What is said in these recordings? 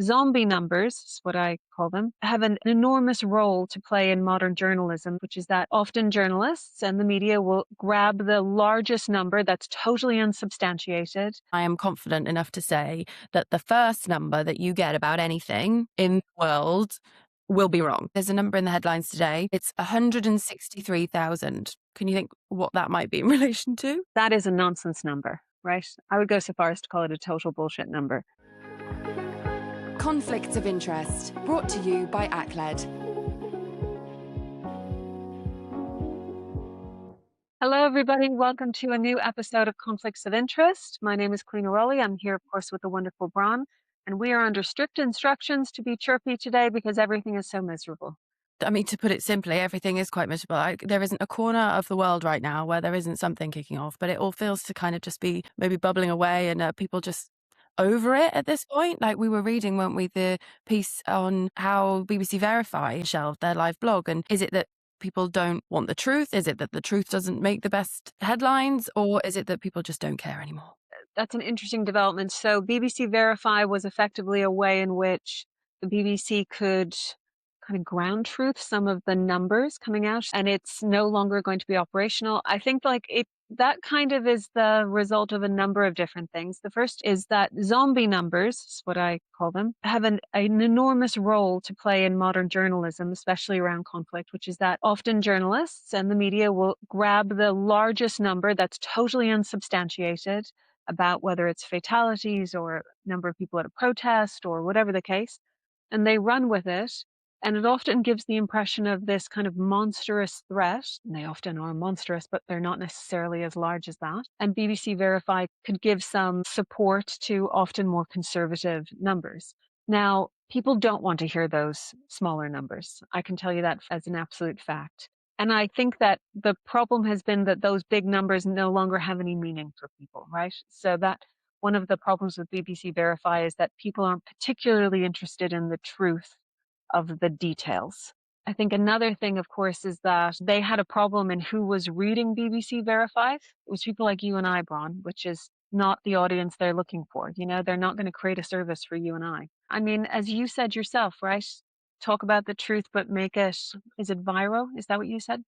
Zombie numbers, is what I call them, have an enormous role to play in modern journalism, which is that often journalists and the media will grab the largest number that's totally unsubstantiated. I am confident enough to say that the first number that you get about anything in the world will be wrong. There's a number in the headlines today. It's 163,000. Can you think what that might be in relation to? That is a nonsense number, right? I would go so far as to call it a total bullshit number. Conflicts of interest, brought to you by ACLED. Hello, everybody. Welcome to a new episode of Conflicts of Interest. My name is Clionadh Raleigh. I'm here, of course, with the wonderful Bron, and we are under strict instructions to be chirpy today because everything is so miserable. I mean, to put it simply, everything is quite miserable. There isn't a corner of the world right now where there isn't something kicking off, but it all feels to kind of just be maybe bubbling away and people just over it at this point. Like we were reading, weren't we, the piece on how BBC Verify shelved their live blog. And is it that people don't want the truth? Is it that the truth doesn't make the best headlines? Or is it that people just don't care anymore? That's an interesting development. So BBC Verify was effectively a way in which the BBC could kind of ground truth some of the numbers coming out, and it's no longer going to be operational. I think that kind of is the result of a number of different things. The first is that zombie numbers, is what I call them, have an enormous role to play in modern journalism, especially around conflict, which is that often journalists and the media will grab the largest number that's totally unsubstantiated about whether it's fatalities or number of people at a protest or whatever the case, and they run with it. And it often gives the impression of this kind of monstrous threat. And they often are monstrous, but they're not necessarily as large as that. And BBC Verify could give some support to often more conservative numbers. Now, people don't want to hear those smaller numbers. I can tell you that as an absolute fact. And I think that the problem has been that those big numbers no longer have any meaning for people, right? So that one of the problems with BBC Verify is that people aren't particularly interested in the truth of the details. I think another thing, of course, is that they had a problem in who was reading BBC Verify. It was people like you and I, Bron, which is not the audience they're looking for. You know, they're not going to create a service for you and I. I mean, as you said yourself, right? Talk about the truth, but make it, is it viral? Is that what you said?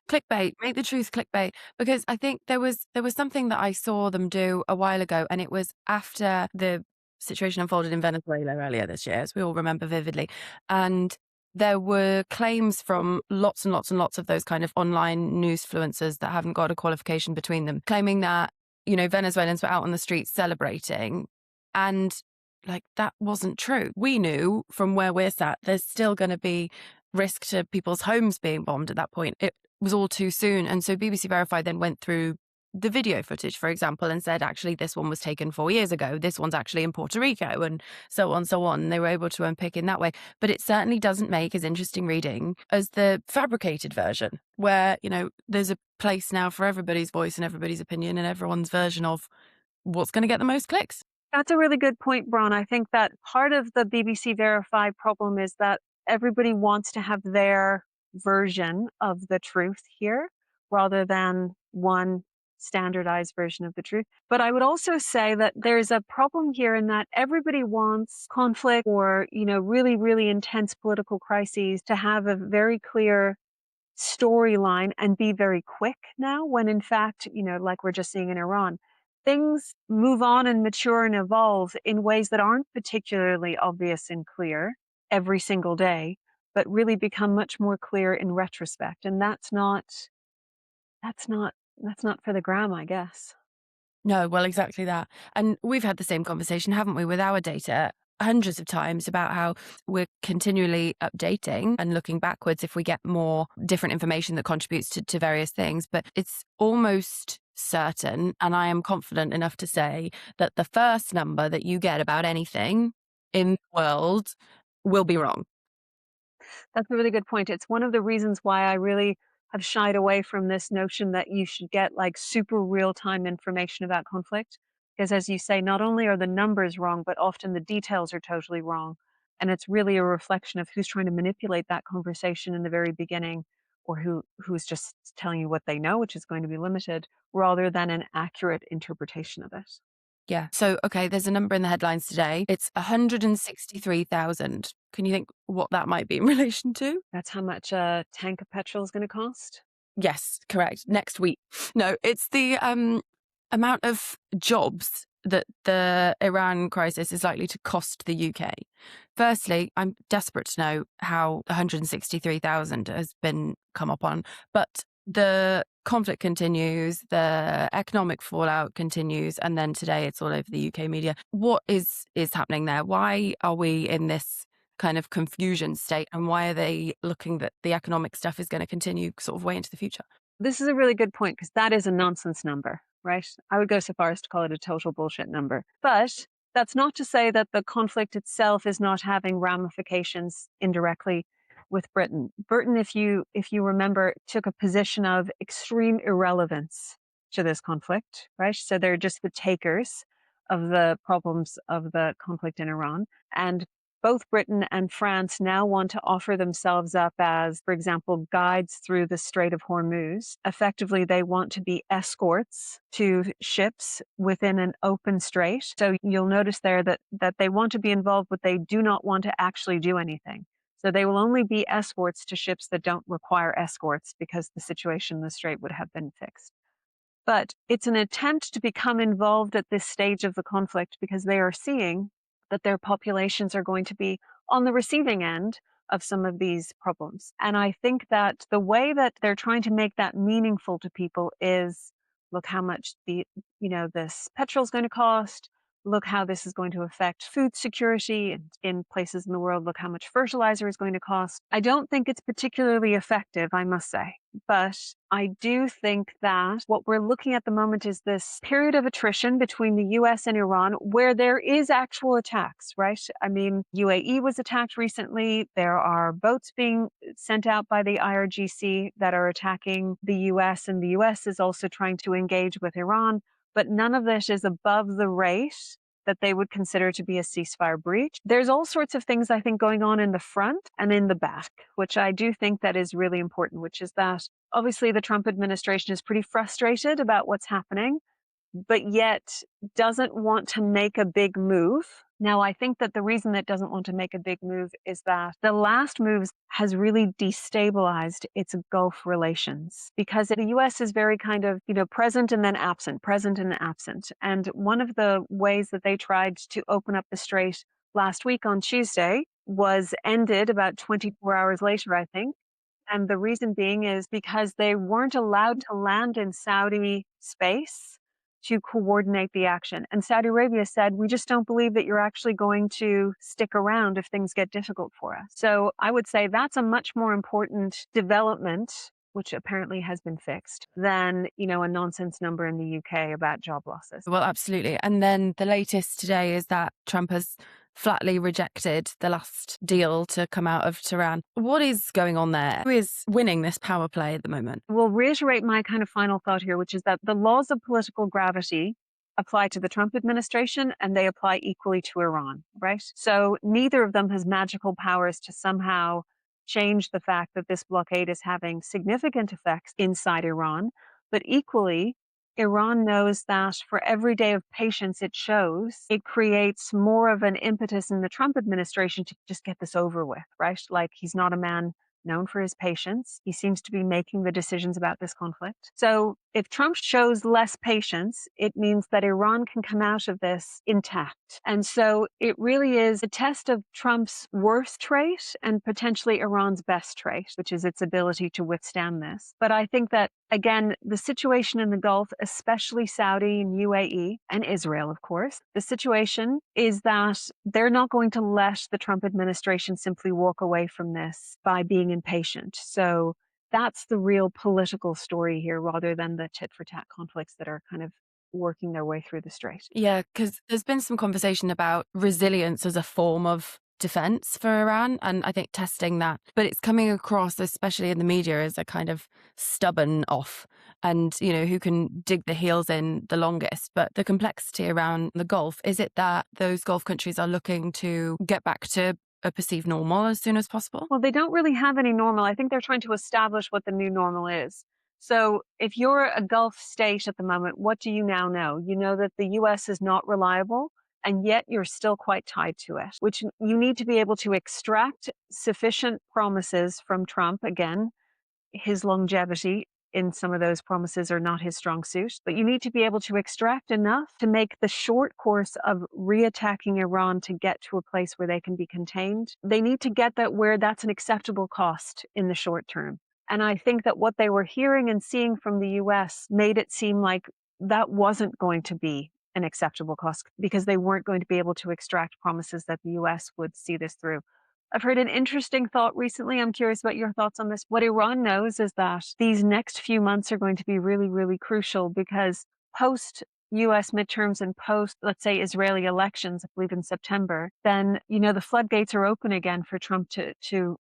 Clickbait, make the truth clickbait. Because I think there was something that I saw them do a while ago, and it was after the situation unfolded in Venezuela earlier this year, as we all remember vividly. And there were claims from lots and lots and lots of those kind of online news influencers that haven't got a qualification between them, claiming that, Venezuelans were out on the streets celebrating. And like that wasn't true. We knew from where we're sat, there's still going to be risk to people's homes being bombed at that point. It was all too soon. And so BBC Verify then went through the video footage, for example, and said, actually, this one was taken 4 years ago. This one's actually in Puerto Rico, and so on, so on. And they were able to unpick in that way. But it certainly doesn't make as interesting reading as the fabricated version, where, there's a place now for everybody's voice and everybody's opinion and everyone's version of what's going to get the most clicks. That's a really good point, Bron. I think that part of the BBC Verify problem is that everybody wants to have their version of the truth here rather than one standardized version of the truth. But I would also say that there's a problem here in that everybody wants conflict or, really, really intense political crises to have a very clear storyline and be very quick now, when in fact, like we're just seeing in Iran, things move on and mature and evolve in ways that aren't particularly obvious and clear every single day, but really become much more clear in retrospect. And that's not for the gram, I guess. No, well, exactly that. And we've had the same conversation, haven't we, with our data hundreds of times about how we're continually updating and looking backwards if we get more different information that contributes to various things. But it's almost certain, and I am confident enough to say that the first number that you get about anything in the world will be wrong. That's a really good point. It's one of the reasons why I really have shied away from this notion that you should get like super real time information about conflict. Because as you say, not only are the numbers wrong, but often the details are totally wrong. And it's really a reflection of who's trying to manipulate that conversation in the very beginning, or who's just telling you what they know, which is going to be limited, rather than an accurate interpretation of it. Yeah. So, okay, there's a number in the headlines today. It's 163,000. Can you think what that might be in relation to? That's how much a tank of petrol is going to cost? Yes, correct. Next week. No, it's the amount of jobs that the Iran crisis is likely to cost the UK. Firstly, I'm desperate to know how 163,000 has been come up on, but the conflict continues, the economic fallout continues, and then today it's all over the UK media. What is happening there? Why are we in this kind of confusion state, and why are they looking that the economic stuff is going to continue sort of way into the future? This is a really good point because that is a nonsense number, right? I would go so far as to call it a total bullshit number. But that's not to say that the conflict itself is not having ramifications indirectly with Britain. Britain, if you remember, took a position of extreme irrelevance to this conflict, right? So they're just the takers of the problems of the conflict in Iran. And both Britain and France now want to offer themselves up as, for example, guides through the Strait of Hormuz. Effectively, they want to be escorts to ships within an open strait. So you'll notice there that they want to be involved, but they do not want to actually do anything. So they will only be escorts to ships that don't require escorts because the situation in the strait would have been fixed. But it's an attempt to become involved at this stage of the conflict because they are seeing that their populations are going to be on the receiving end of some of these problems. And I think that the way that they're trying to make that meaningful to people is look how much this petrol is going to cost. Look how this is going to affect food security in places in the world. Look how much fertilizer is going to cost. I don't think it's particularly effective, I must say. But I do think that what we're looking at the moment is this period of attrition between the US and Iran where there is actual attacks, right? I mean, UAE was attacked recently. There are boats being sent out by the IRGC that are attacking the US, and the US is also trying to engage with Iran. But none of this is above the rate that they would consider to be a ceasefire breach. There's all sorts of things I think going on in the front and in the back, which I do think that is really important, which is that obviously the Trump administration is pretty frustrated about what's happening, but yet doesn't want to make a big move. Now, I think that the reason that doesn't want to make a big move is that the last moves has really destabilized its Gulf relations because the US is very kind of, present and then absent, present and absent. And one of the ways that they tried to open up the strait last week on Tuesday was ended about 24 hours later, I think. And the reason being is because they weren't allowed to land in Saudi space to coordinate the action. And Saudi Arabia said, we just don't believe that you're actually going to stick around if things get difficult for us. So I would say that's a much more important development, which apparently has been fixed, than, a nonsense number in the UK about job losses. Well, absolutely. And then the latest today is that Trump has flatly rejected the last deal to come out of Tehran. What is going on there? Who is winning this power play at the moment? We'll reiterate my kind of final thought here, which is that the laws of political gravity apply to the Trump administration and they apply equally to Iran, right? So neither of them has magical powers to somehow change the fact that this blockade is having significant effects inside Iran. But equally, Iran knows that for every day of patience it shows, it creates more of an impetus in the Trump administration to just get this over with, right? Like he's not a man known for his patience. He seems to be making the decisions about this conflict. So if Trump shows less patience, it means that Iran can come out of this intact. And so it really is a test of Trump's worst trait and potentially Iran's best trait, which is its ability to withstand this. But I think that, again, the situation in the Gulf, especially Saudi and UAE and Israel, of course, the situation is that they're not going to let the Trump administration simply walk away from this by being impatient. So that's the real political story here rather than the tit for tat conflicts that are kind of working their way through the strait. Yeah, because there's been some conversation about resilience as a form of defense for Iran, and I think testing that. But it's coming across, especially in the media, as a kind of stubborn off and, who can dig the heels in the longest. But the complexity around the Gulf, is it that those Gulf countries are looking to get back to a perceived normal as soon as possible? Well, they don't really have any normal. I think they're trying to establish what the new normal is. So if you're a Gulf state at the moment, what do you now know? You know that the US is not reliable, and yet you're still quite tied to it, which you need to be able to extract sufficient promises from Trump. Again, his longevity in some of those promises are not his strong suit, but you need to be able to extract enough to make the short course of reattacking Iran to get to a place where they can be contained. They need to get that where that's an acceptable cost in the short term. And I think that what they were hearing and seeing from the US made it seem like that wasn't going to be an acceptable cost because they weren't going to be able to extract promises that the US would see this through. I've heard an interesting thought recently. I'm curious about your thoughts on this. What Iran knows is that these next few months are going to be really, really crucial because post US midterms and post, let's say, Israeli elections, I believe in September, then, the floodgates are open again for Trump to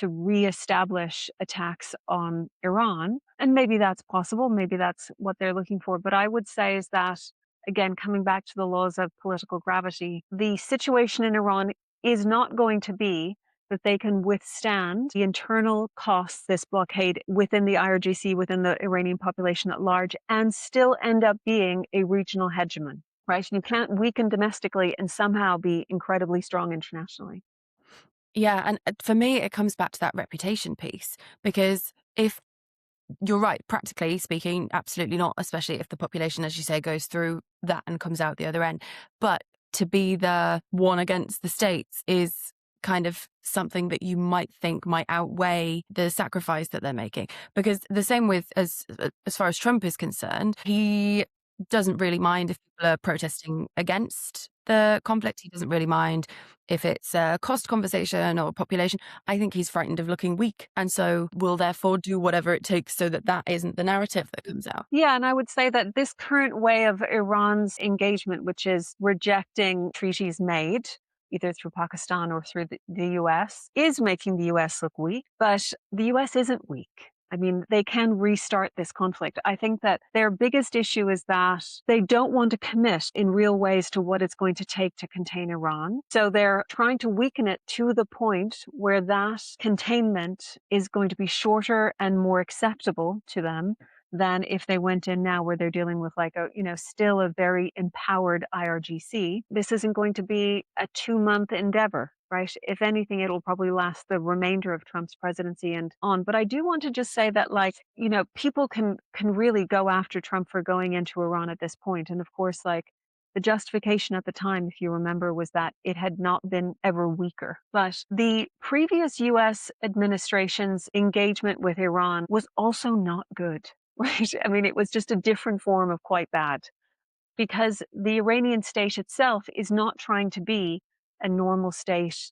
reestablish attacks on Iran. And maybe that's possible. Maybe that's what they're looking for. But I would say is that, again, coming back to the laws of political gravity, the situation in Iran is not going to be that they can withstand the internal costs, this blockade within the IRGC, within the Iranian population at large, and still end up being a regional hegemon, right? You can't weaken domestically and somehow be incredibly strong internationally. Yeah, and for me, it comes back to that reputation piece, because if you're right, practically speaking, absolutely not, especially if the population, as you say, goes through that and comes out the other end. But to be the one against the states is kind of something that you might think might outweigh the sacrifice that they're making. Because the same with as far as Trump is concerned, he doesn't really mind if people are protesting against the conflict. He doesn't really mind if it's a cost conversation or population. I think he's frightened of looking weak, and so will therefore do whatever it takes so that that isn't the narrative that comes out. Yeah, and I would say that this current way of Iran's engagement, which is rejecting treaties made either through Pakistan or through the US, is making the US look weak, but the US isn't weak. I mean, they can restart this conflict. I think that their biggest issue is that they don't want to commit in real ways to what it's going to take to contain Iran. So they're trying to weaken it to the point where that containment is going to be shorter and more acceptable to them than if they went in now where they're dealing with still a very empowered IRGC. This isn't going to be a 2-month endeavor, right? If anything, it'll probably last the remainder of Trump's presidency and on. But I do want to just say that, people can really go after Trump for going into Iran at this point. And of course, the justification at the time, if you remember, was that it had not been ever weaker. But the previous US administration's engagement with Iran was also not good, right? I mean, it was just a different form of quite bad because the Iranian state itself is not trying to be a normal state,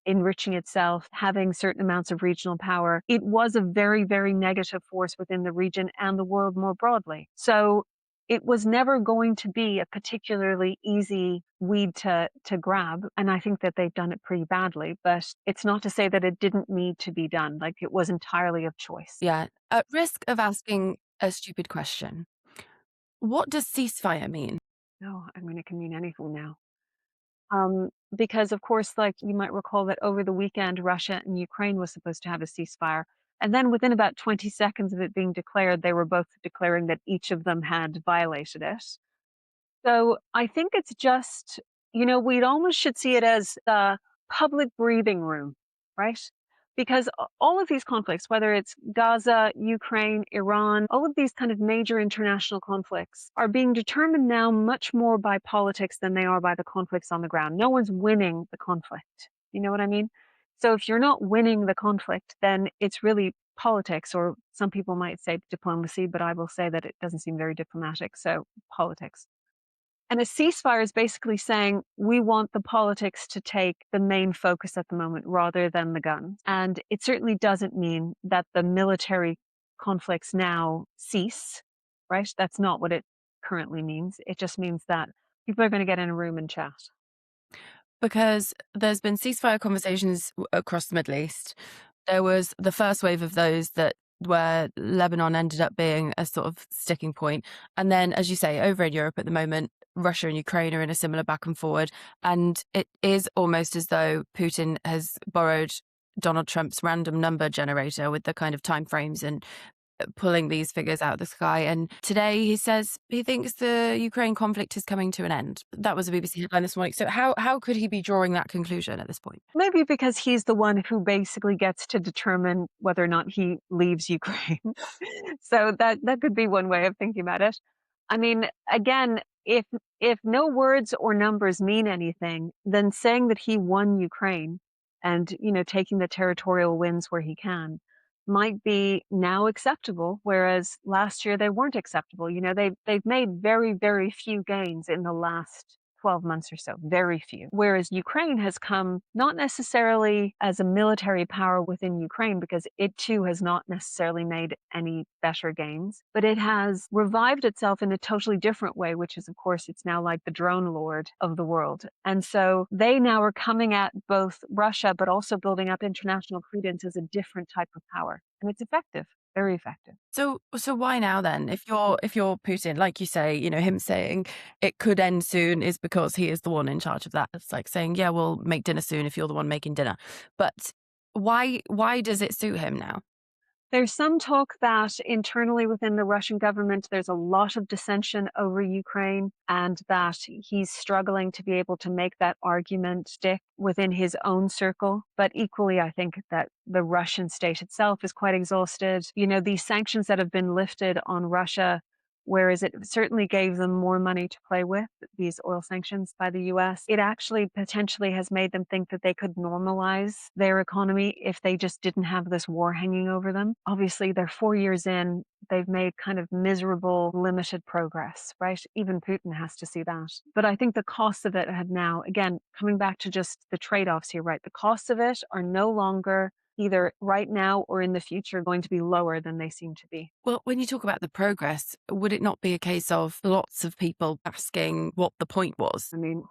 enriching itself, having certain amounts of regional power. It was a very, very negative force within the region and the world more broadly. So it was never going to be a particularly easy weed to grab. And I think that they've done it pretty badly, but it's not to say that it didn't need to be done. Like, it was entirely of choice. Yeah. At risk of asking a stupid question, what does ceasefire mean? No, I mean, it can mean anything now. Because of course, you might recall that over the weekend, Russia and Ukraine was supposed to have a ceasefire. And then within about 20 seconds of it being declared, they were both declaring that each of them had violated it. So I think it's just, we'd almost should see it as a public breathing room, right? Because all of these conflicts, whether it's Gaza, Ukraine, Iran, all of these kind of major international conflicts are being determined now much more by politics than they are by the conflicts on the ground. No one's winning the conflict. You know what I mean? So if you're not winning the conflict, then it's really politics, or some people might say diplomacy, but I will say that it doesn't seem very diplomatic. So politics. And a ceasefire is basically saying we want the politics to take the main focus at the moment rather than the guns. And it certainly doesn't mean that the military conflicts now cease, right? That's not what it currently means. It just means that people are going to get in a room and chat. Because there's been ceasefire conversations across the Middle East. There was the first wave of those where Lebanon ended up being a sort of sticking point. And then, as you say, over in Europe at the moment, Russia and Ukraine are in a similar back and forward. And it is almost as though Putin has borrowed Donald Trump's random number generator with the kind of timeframes and pulling these figures out of the sky. And today he says he thinks the Ukraine conflict is coming to an end. That was a BBC headline this morning. So how could he be drawing that conclusion at this point? Maybe because he's the one who basically gets to determine whether or not he leaves Ukraine. So that could be one way of thinking about it. I mean, again, if no words or numbers mean anything, then saying that he won Ukraine and, taking the territorial wins where he can might be now acceptable, whereas last year they weren't acceptable. They've made very, very few gains in the last 12 months or so, very few. Whereas Ukraine has come not necessarily as a military power within Ukraine, because it too has not necessarily made any better gains, but it has revived itself in a totally different way, which is, of course, it's now like the drone lord of the world. And so they now are coming at both Russia, but also building up international credence as a different type of power. And it's effective. Very effective. So why now then? If you're Putin, like you say, him saying it could end soon is because he is the one in charge of that. It's like saying, yeah, we'll make dinner soon if you're the one making dinner. But why does it suit him now? There's some talk that internally within the Russian government, there's a lot of dissension over Ukraine, and that he's struggling to be able to make that argument stick within his own circle. But equally, I think that the Russian state itself is quite exhausted. These sanctions that have been lifted on Russia, whereas it certainly gave them more money to play with, these oil sanctions by the US, it actually potentially has made them think that they could normalize their economy if they just didn't have this war hanging over them. Obviously, they're 4 years in. They've made kind of miserable, limited progress, right? Even Putin has to see that. But I think the costs of it had now, again, coming back to just the trade-offs here, right? The costs of it are no longer either right now or in the future going to be lower than they seem to be. Well, when you talk about the progress, would it not be a case of lots of people asking what the point was? I mean,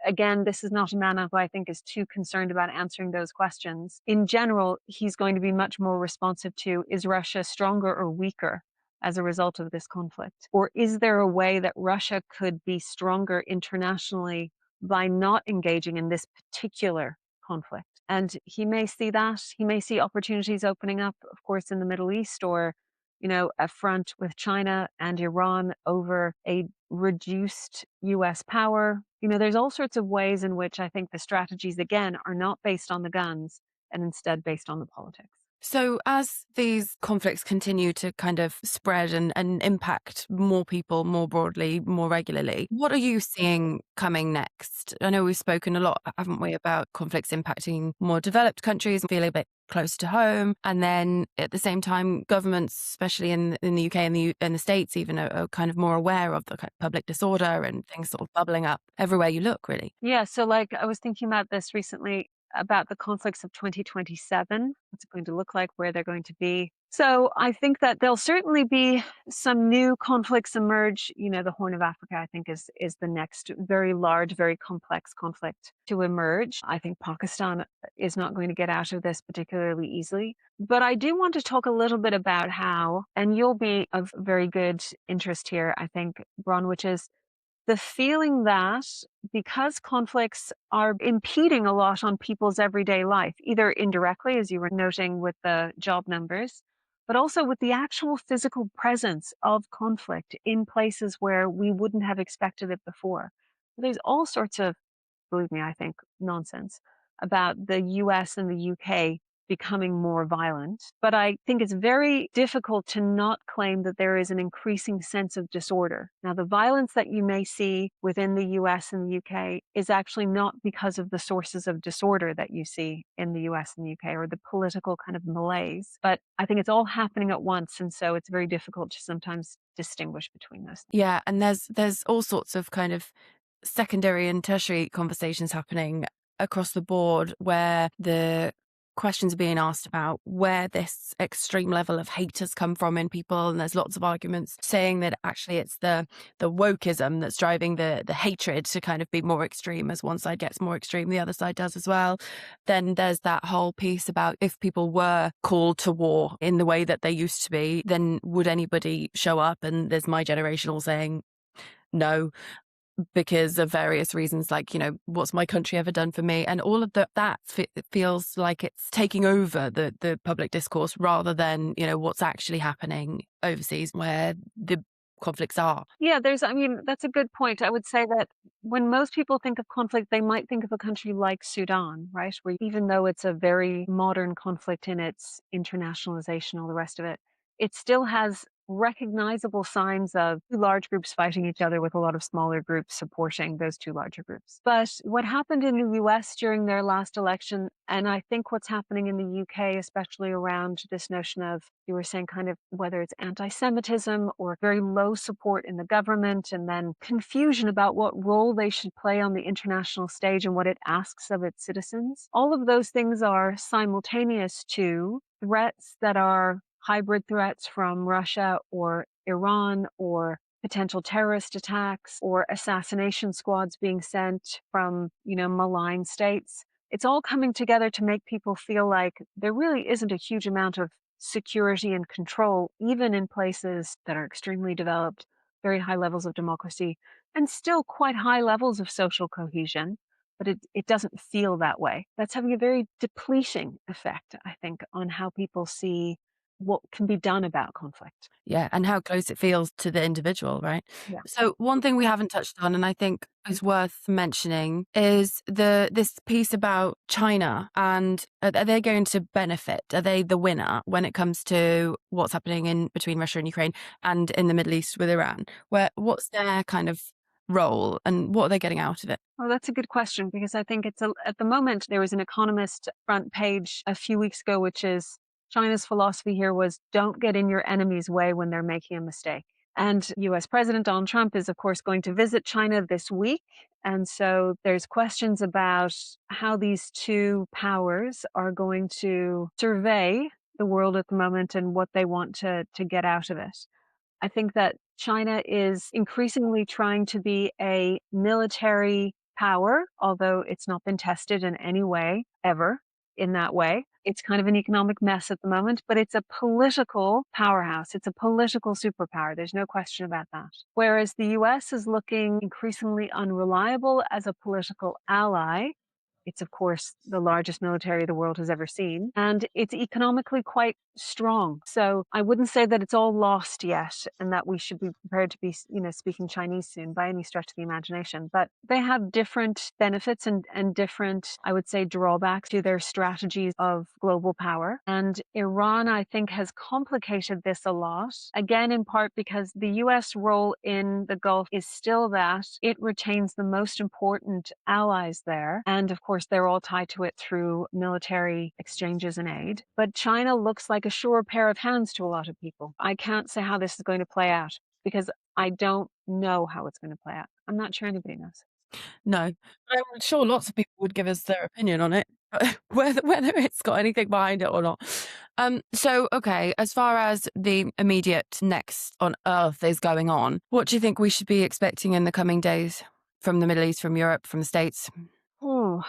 again, this is not a man who I think is too concerned about answering those questions. In general, he's going to be much more responsive to, is Russia stronger or weaker as a result of this conflict? Or is there a way that Russia could be stronger internationally by not engaging in this particular conflict? And he may see that. He may see opportunities opening up, of course, in the Middle East, or a front with China and Iran over a reduced US power. There's all sorts of ways in which I think the strategies, again, are not based on the guns and instead based on the politics. So as these conflicts continue to kind of spread and impact more people more broadly, more regularly, what are you seeing coming next? I know we've spoken a lot, haven't we, about conflicts impacting more developed countries and feeling a bit close to home. And then at the same time, governments, especially in the UK and the States even, are kind of more aware of the kind of public disorder and things sort of bubbling up everywhere you look, really. Yeah, so like I was thinking about this recently, about the conflicts of 2027, what's it going to look like, where they're going to be. So I think that there'll certainly be some new conflicts emerge. The Horn of Africa, I think, is the next very large, very complex conflict to emerge. I think Pakistan is not going to get out of this particularly easily. But I do want to talk a little bit about how, and you'll be of very good interest here, I think, Bron, which is the feeling that because conflicts are impeding a lot on people's everyday life, either indirectly, as you were noting with the job numbers, but also with the actual physical presence of conflict in places where we wouldn't have expected it before. There's all sorts of, believe me, I think, nonsense about the US and the UK becoming more violent. But I think it's very difficult to not claim that there is an increasing sense of disorder. Now, the violence that you may see within the US and the UK is actually not because of the sources of disorder that you see in the US and the UK, or the political kind of malaise. But I think it's all happening at once. And so it's very difficult to sometimes distinguish between those things. Yeah, and there's all sorts of kind of secondary and tertiary conversations happening across the board where the questions are being asked about where this extreme level of hate has come from in people, and there's lots of arguments saying that actually it's the wokeism that's driving the hatred to kind of be more extreme. As one side gets more extreme, the other side does as well. Then there's that whole piece about if people were called to war in the way that they used to be, then would anybody show up? And there's my generation all saying no. because of various reasons, like, what's my country ever done for me? And all of it feels like it's taking over the public discourse rather than, what's actually happening overseas where the conflicts are. Yeah, that's a good point. I would say that when most people think of conflict, they might think of a country like Sudan, right? Where even though it's a very modern conflict in its internationalization, all the rest of it, it still has recognizable signs of two large groups fighting each other with a lot of smaller groups supporting those two larger groups. But what happened in the US during their last election, and I think what's happening in the UK, especially around this notion of, you were saying, kind of whether it's anti Semitism or very low support in the government, and then confusion about what role they should play on the international stage and what it asks of its citizens. All of those things are simultaneous to threats that are hybrid threats from Russia or Iran, or potential terrorist attacks or assassination squads being sent from, malign states. It's all coming together to make people feel like there really isn't a huge amount of security and control, even in places that are extremely developed, very high levels of democracy, and still quite high levels of social cohesion. But it doesn't feel that way. That's having a very depleting effect, I think, on how people see what can be done about conflict. Yeah, and how close it feels to the individual, right? Yeah. So one thing we haven't touched on, and I think is worth mentioning, is this piece about China, and are they going to benefit? Are they the winner when it comes to what's happening in between Russia and Ukraine and in the Middle East with Iran? What's their kind of role and what are they getting out of it? Well, that's a good question, because I think at the moment there was an Economist front page a few weeks ago, which is China's philosophy here was don't get in your enemy's way when they're making a mistake. And US President Donald Trump is, of course, going to visit China this week. And so there's questions about how these two powers are going to survey the world at the moment and what they want to get out of it. I think that China is increasingly trying to be a military power, although it's not been tested in any way ever in that way. It's kind of an economic mess at the moment, but it's a political powerhouse. It's a political superpower. There's no question about that. Whereas the US is looking increasingly unreliable as a political ally. It's, of course, the largest military the world has ever seen, and it's economically quite strong. So I wouldn't say that it's all lost yet and that we should be prepared to be, speaking Chinese soon by any stretch of the imagination. But they have different benefits and different, I would say, drawbacks to their strategies of global power. And Iran, I think, has complicated this a lot, again, in part because the US role in the Gulf is still that it retains the most important allies there. And of course, they're all tied to it through military exchanges and aid. But China looks like a sure pair of hands to a lot of people. I can't say how this is going to play out because I don't know how it's going to play out. I'm not sure anybody knows. No, I'm sure lots of people would give us their opinion on it, but whether it's got anything behind it or not. So, okay, as far as the immediate next on Earth is going on, what do you think we should be expecting in the coming days from the Middle East, from Europe, from the States? Oh,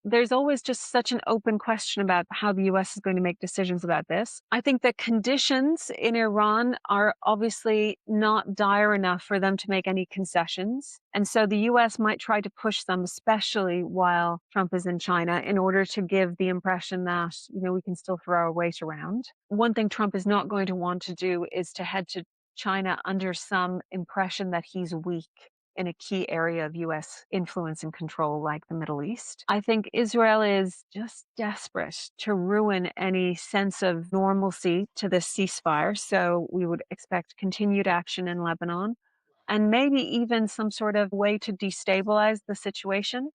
there's always just such an open question about how the US is going to make decisions about this. I think that conditions in Iran are obviously not dire enough for them to make any concessions. And so the US might try to push them, especially while Trump is in China, in order to give the impression that, we can still throw our weight around. One thing Trump is not going to want to do is to head to China under some impression that he's weak in a key area of US influence and control like the Middle East. I think Israel is just desperate to ruin any sense of normalcy to this ceasefire. So we would expect continued action in Lebanon and maybe even some sort of way to destabilize the situation.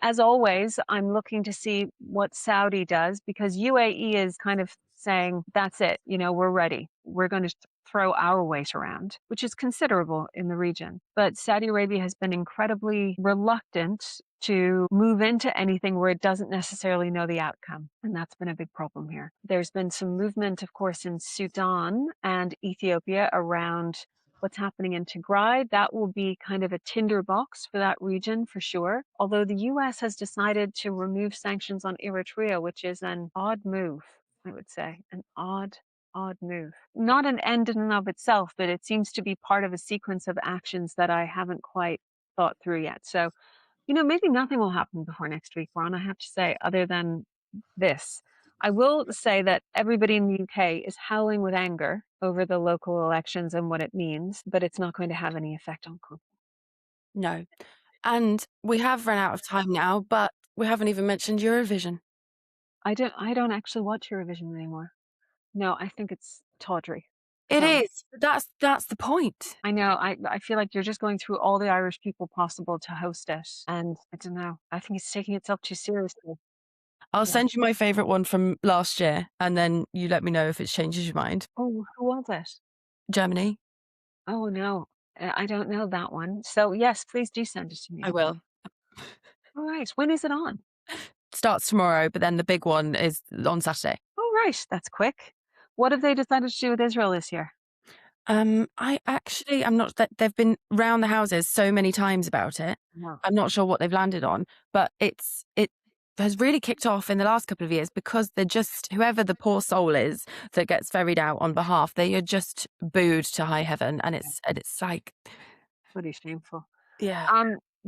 As always, I'm looking to see what Saudi does, because UAE is kind of saying, that's it, we're ready. We're going to throw our weight around, which is considerable in the region. But Saudi Arabia has been incredibly reluctant to move into anything where it doesn't necessarily know the outcome. And that's been a big problem here. There's been some movement, of course, in Sudan and Ethiopia around what's happening in Tigray. That will be kind of a tinderbox for that region for sure. Although the US has decided to remove sanctions on Eritrea, which is an odd move, I would say, an odd move. Not an end in and of itself, but it seems to be part of a sequence of actions that I haven't quite thought through yet. So, maybe nothing will happen before next week, Ron, I have to say, other than this. I will say that everybody in the UK is howling with anger over the local elections and what it means, but it's not going to have any effect on Cornwall. No. And we have run out of time now, but we haven't even mentioned Eurovision. I don't actually watch Eurovision anymore. No, I think it's tawdry. It So is. That's the point. I know I feel like you're just going through all the Irish people possible to host it, and I don't know. I think it's taking itself too seriously. I'll Yeah. send you my favourite one from last year, and then you let me know if it changes your mind. Oh, who was it? Germany. Oh no, I don't know that one. So yes, please do send it to me. I will. All right. When is it on? Starts tomorrow, but then the big one is on Saturday. All right. That's quick. What have they decided to do with Israel this year? I'm not that they've been round the houses so many times about it. No. I'm not sure what they've landed on, but it has really kicked off in the last couple of years because they're just, whoever the poor soul is that gets ferried out on behalf, they are just booed to high heaven, and it's like, Pretty shameful. yeah.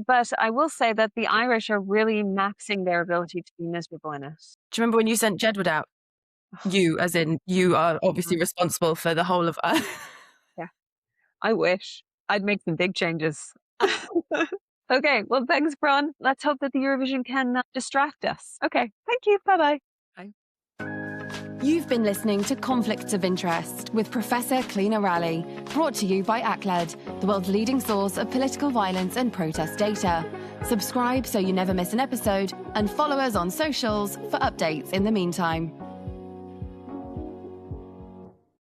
But I will say that the Irish are really maxing their ability to be miserable in it. Do you remember when you sent Jedward out? You, as in, you are obviously Mhm. responsible for the whole of Yeah. I wish I'd make some big changes. Okay, well, thanks, Bron. Let's hope that the Eurovision can distract us. Okay, thank you. Bye-bye. You've been listening to Conflicts of Interest with Professor Clionadh Raleigh, brought to you by ACLED, the world's leading source of political violence and protest data. Subscribe so you never miss an episode, and follow us on socials for updates in the meantime.